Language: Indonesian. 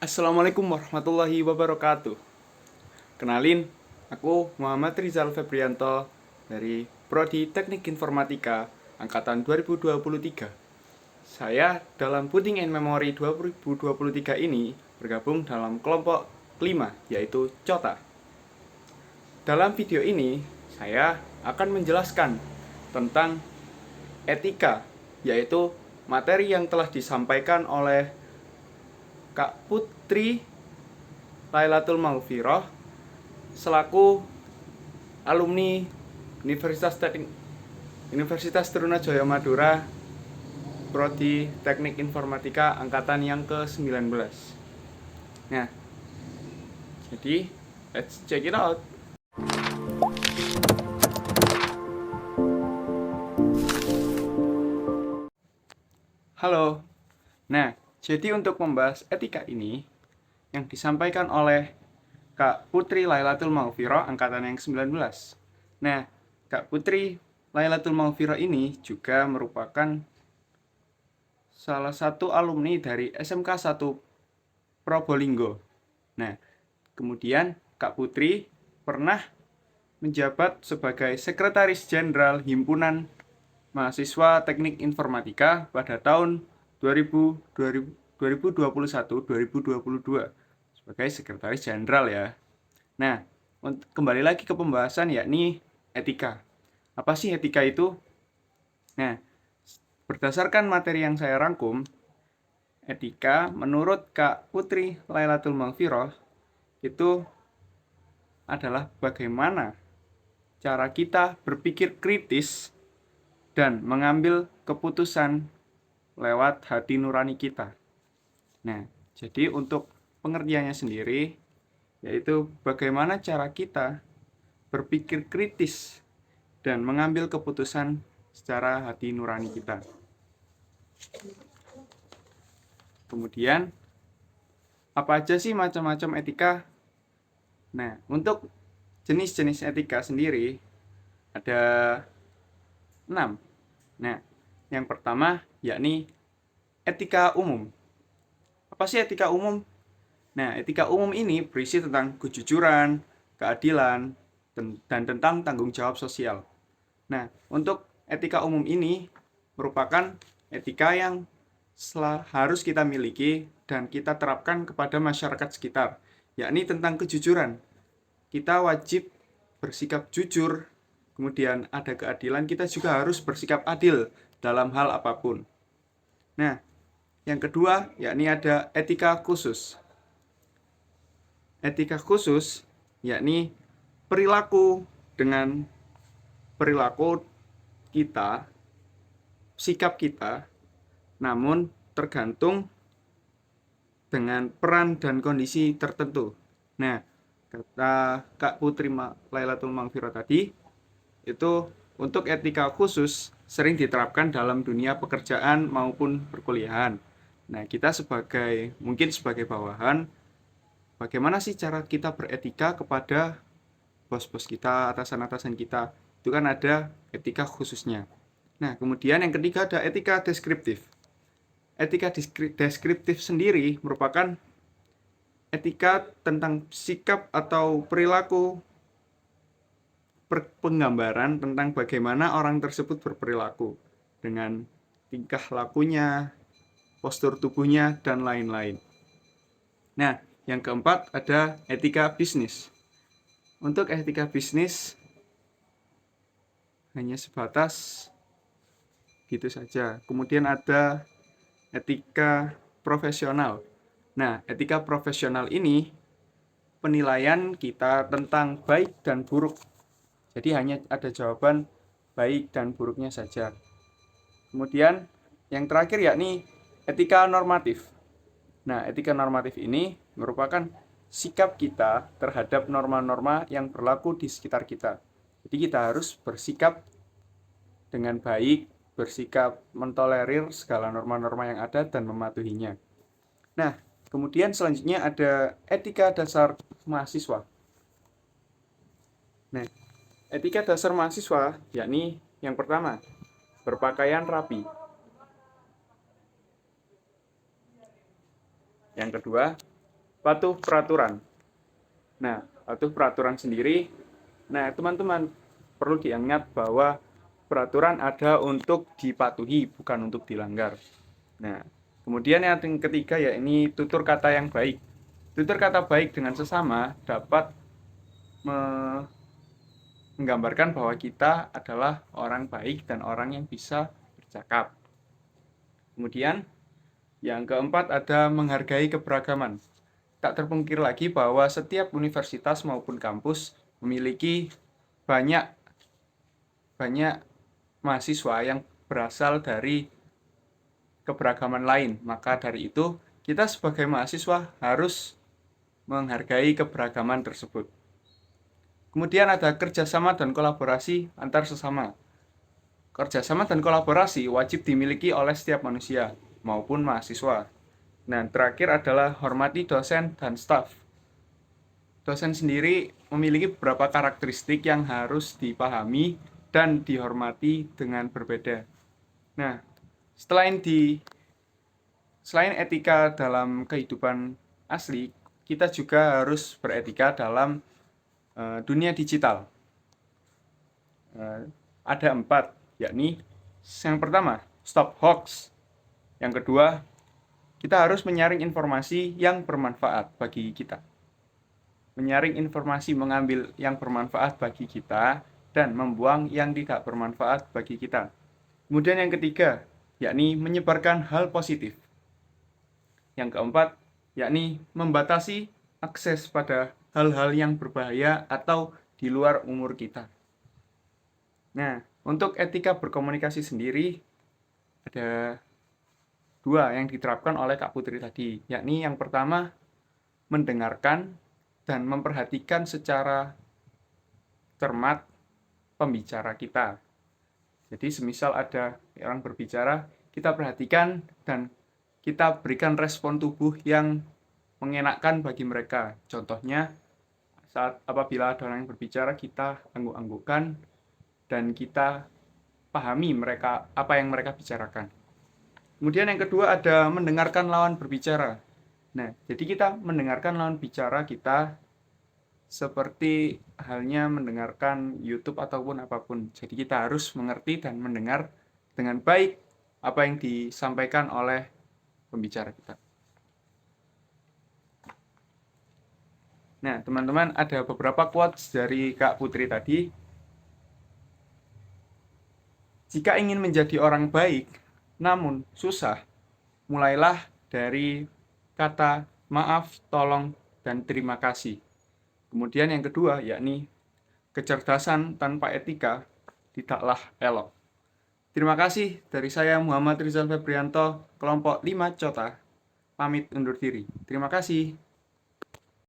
Assalamualaikum warahmatullahi wabarakatuh. Kenalin, aku Muhammad Rizal Febrianto dari Prodi Teknik Informatika Angkatan 2023. Saya dalam Putting and Memory 2023 ini bergabung dalam kelompok kelima, yaitu COTA. Dalam video ini, saya akan menjelaskan tentang etika, yaitu materi yang telah disampaikan oleh Kak Putri Lailatul Maghfirah selaku alumni Universitas Trunajaya Madura Prodi Teknik Informatika angkatan yang ke-19. Nah, jadi let's check it out. Halo. Nah, jadi untuk membahas etika ini yang disampaikan oleh Kak Putri Lailatul Maghfirah angkatan yang ke-19. Nah, Kak Putri Lailatul Maghfirah ini juga merupakan salah satu alumni dari SMK 1 Probolinggo. Nah, kemudian Kak Putri pernah menjabat sebagai Sekretaris Jenderal Himpunan Mahasiswa Teknik Informatika pada tahun 2021-2022 sebagai Sekretaris Jenderal ya. Nah, kembali lagi ke pembahasan yakni etika. Apa sih etika itu? Nah, berdasarkan materi yang saya rangkum, etika menurut Kak Putri Lailatul Maghfirah itu adalah bagaimana cara kita berpikir kritis dan mengambil keputusan lewat hati nurani kita. Nah, jadi untuk pengertiannya sendiri, yaitu bagaimana cara kita berpikir kritis dan mengambil keputusan secara hati nurani kita. Kemudian, apa aja sih macam-macam etika? Nah, untuk jenis-jenis etika sendiri ada 6. Nah, yang pertama yakni etika umum. Apa sih etika umum? Nah, etika umum ini berisi tentang kejujuran, keadilan, dan tentang tanggung jawab sosial. Nah, untuk etika umum ini merupakan etika yang harus kita miliki dan kita terapkan kepada masyarakat sekitar, yakni tentang kejujuran. Kita wajib bersikap jujur, kemudian ada keadilan, kita juga harus bersikap adil dalam hal apapun. Nah, yang kedua yakni ada etika khusus. Etika khusus yakni perilaku dengan perilaku kita, sikap kita, namun tergantung dengan peran dan kondisi tertentu. Nah, kata Kak Putri Lailatul Maghfirah tadi, itu untuk etika khusus sering diterapkan dalam dunia pekerjaan maupun perkuliahan. Nah, kita mungkin sebagai bawahan, bagaimana sih cara kita beretika kepada bos-bos kita, atasan-atasan kita? Itu kan ada etika khususnya. Nah, kemudian yang ketiga ada etika deskriptif. Etika deskriptif sendiri merupakan etika tentang sikap atau perilaku penggambaran tentang bagaimana orang tersebut berperilaku dengan tingkah lakunya, postur tubuhnya, dan lain-lain. Nah, yang keempat ada etika bisnis. Untuk etika bisnis hanya sebatas gitu saja. Kemudian ada etika profesional. Nah, etika profesional ini penilaian kita tentang baik dan buruk. Jadi hanya ada jawaban baik dan buruknya saja. Kemudian yang terakhir yakni etika normatif. Nah, etika normatif ini merupakan sikap kita terhadap norma-norma yang berlaku di sekitar kita. Jadi kita harus bersikap dengan baik, bersikap mentolerir segala norma-norma yang ada dan mematuhinya. Nah, kemudian selanjutnya ada etika dasar mahasiswa. Nah, etika dasar mahasiswa yakni yang pertama, berpakaian rapi. Yang kedua, patuh peraturan. Nah, patuh peraturan sendiri. Nah, teman-teman perlu diingat bahwa peraturan ada untuk dipatuhi, bukan untuk dilanggar. Nah, kemudian yang ketiga ya ini tutur kata yang baik. Tutur kata baik dengan sesama dapat menggambarkan bahwa kita adalah orang baik dan orang yang bisa bercakap. Kemudian yang keempat ada menghargai keberagaman. Tak terpungkir lagi bahwa setiap universitas maupun kampus memiliki banyak mahasiswa yang berasal dari keberagaman lain. Maka dari itu, kita sebagai mahasiswa harus menghargai keberagaman tersebut. Kemudian ada kerjasama dan kolaborasi antar sesama. Kerjasama dan kolaborasi wajib dimiliki oleh setiap manusia maupun mahasiswa. Nah, terakhir adalah hormati dosen dan staf. Dosen sendiri memiliki beberapa karakteristik yang harus dipahami dan dihormati dengan berbeda. Nah, selain etika dalam kehidupan asli, kita juga harus beretika dalam dunia digital. Ada 4, yakni yang pertama, stop hoax. Yang kedua, kita harus menyaring informasi yang bermanfaat bagi kita. Menyaring informasi, mengambil yang bermanfaat bagi kita, dan membuang yang tidak bermanfaat bagi kita. Kemudian yang ketiga, yakni menyebarkan hal positif. Yang keempat, yakni membatasi akses pada hal-hal yang berbahaya atau di luar umur kita. Nah, untuk etika berkomunikasi sendiri ada 2 yang diterapkan oleh Kak Putri tadi, yakni yang pertama mendengarkan dan memperhatikan secara cermat pembicara kita. Jadi semisal ada orang berbicara, kita perhatikan dan kita berikan respon tubuh yang mengenakkan bagi mereka. Contohnya, apabila ada orang yang berbicara, kita angguk-anggukkan dan kita pahami mereka apa yang mereka bicarakan. Kemudian yang kedua ada mendengarkan lawan berbicara. Nah, jadi kita mendengarkan lawan bicara kita seperti halnya mendengarkan YouTube ataupun apapun. Jadi kita harus mengerti dan mendengar dengan baik apa yang disampaikan oleh pembicara kita. Nah, teman-teman, ada beberapa quotes dari Kak Putri tadi. Jika ingin menjadi orang baik, namun susah, mulailah dari kata maaf, tolong, dan terima kasih. Kemudian yang kedua, yakni kecerdasan tanpa etika tidaklah elok. Terima kasih dari saya Muhammad Rizal Febrianto, kelompok 5 Cota, pamit undur diri. Terima kasih.